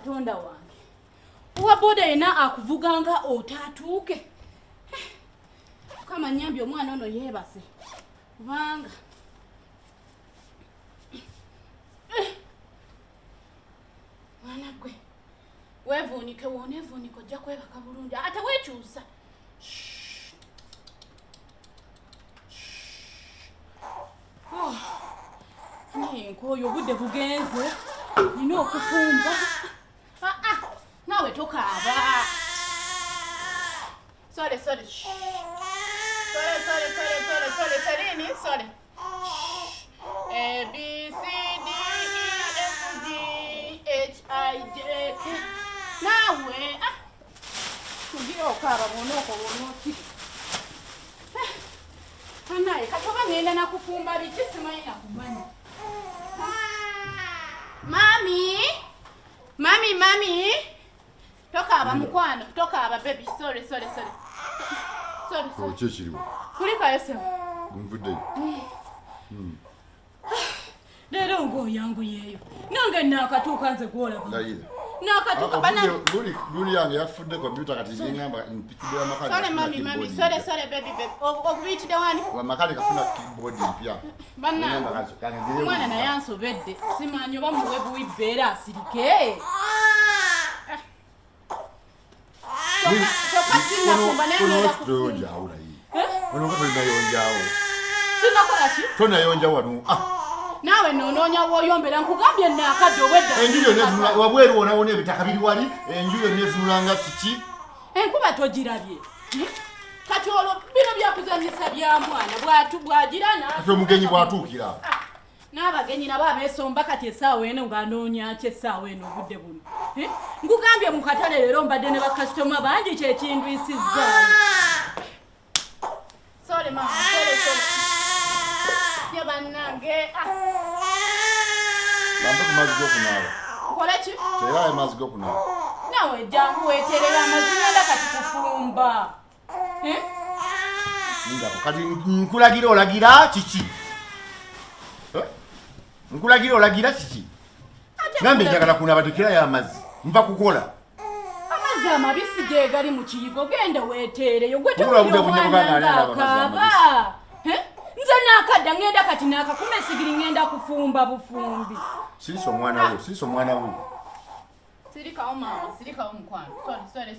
katonda wange uwa boda ina akuvuganga otatuuke kama nyambi omwana ono yeebase kubanga mwana gwe weevuunike wooneevuunike ojja kwebaka bulungi ate weekyusa nk'oyo obudde bugenze nina okufumba naawe tokaaba sole serini sole A B C D E F G H I J K naawe tugira okaaba bwonookobwonookiri anaye katoba ngenda nakufumba biki simanyi nakumanya Mami tokaaba mukwano tokaaba baby sorry Chechiriwa kulika yese mvudde lero ngoyangu yeyo nange nakatuuka nze gwola ndayira nakatuuka bana buli yange yafudde computer kati ngamba mpitidde amakali mami sorry baby okubitide wani amakali kafuna keyboard mpya bana mwana naye ansobedde simanyi oba muwebu wibbeera asirike tonayonja wano naawe noononya wooyombera nkugambye naakadde obwedda wabweru wonawona ebitaka biri wali enju yonna etunulanga kiki enkuba togirabye kati olwo bino byakuzanyisa bya mwana bwagirana kati omugenyi bwatuukira n'abagenyi nabo abeesomba kati essaawa eno ng'anoonya ki essaawa eno obudde buno nkugambye mu katale leero mbadde ne bakasitoma bangi kyekindwisizzaayo sole mama ye bannange bampe ku mazzi g'okunaaba nkole ki teerayo mazzi g'okunaaba nawe jangu weeterera amazzi genda kati kufumba kati nkulagira olagira kiki nkulagira olagira kiki nambe njagala kunaaba tekerayo amazzi nva kukola amazzi amabisi ge gali mu kiyigo genda weetereyo gwe tekaaba nze naakadda ngenda kati naakakuma esigiri ngenda kufumba bufumbi sirisa omwana we sirikawo maama sirikawo mukwano sole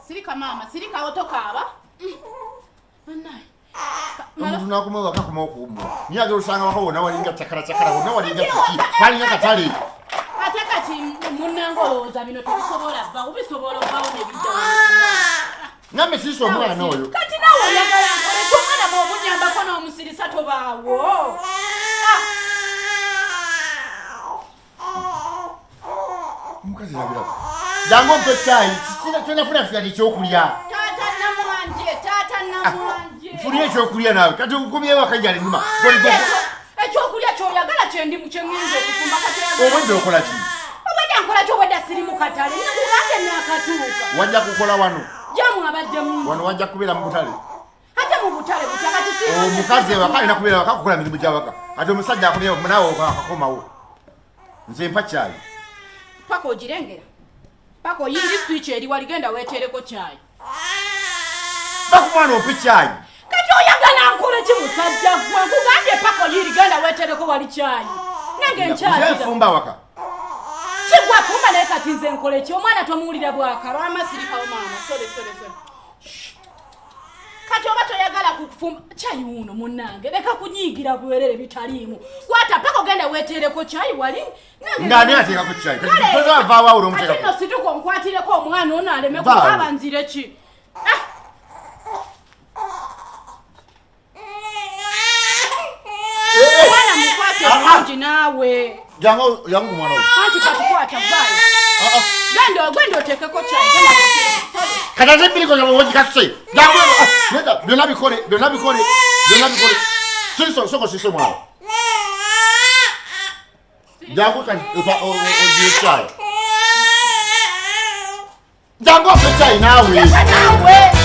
sirika maama sirikawo tokaaba omuntu nakoma waka kuma okuwummula niyage osanga waka wonna walinga cakala wonna walinga kiki walinga katale ate kati munnange olowooza bino tebisobola vvawo bisobola obbawo nebiddawo nambe sirisa omwana oyo kati nawe oyagala nkole kyomwana bw'omunyambako n'omusirisa tobaawo omukazi nabirako jangu ompe ekyayi kyonafuna kigali ekyokulya taata namwanje nfunire ekyokulya nawe kati nkumyewo akajjala ennuma ekyokulya kyoyagala kyendimu kyeŋŋinza okufumba obwedde okola ki obwedda nkola ki obwedda siri mu katale nkugambe naakatuuka wajja kukola wano jamu abajjamu wano wajja kubeera mu butale ate mu butale butakati omukazi ewaka alina kubeera waka kukola mirimu gyawaka ate omusajja akomyewo nawe akakomawo nze mpa kyayi paka ogirengera paka oyingi switch eri waligenda weetereko kyayi bakumwana ompe kyayi kati oyagala nkole ki musajja gwe nkugambye paka oyirigenda weetereko wali kyayi nange nkyayifumba waka kigwa fumba naye kati nze nkole ki omwana tomuwulira bwakalo amasirikawo maama sole kati oba toyagala kufumba kyayi wuno munnange leka kunyiigira bwerere bitaliimu kwata paka ogenda weetereko kyayi wali ngani ateekako kyayi tozavaawo ate no situko nkwatireko omwana ono aleme kukaaba nzire ki omwana mukwate bulungi naawe yangu kumwana oyo anti katukwata vaayo gwenda oteekeko kyayi kati ate bbiriko wogikasuse byonna bikole soko mwana jangu kati ogiye ekyayi jangu ofe ekyayi naawe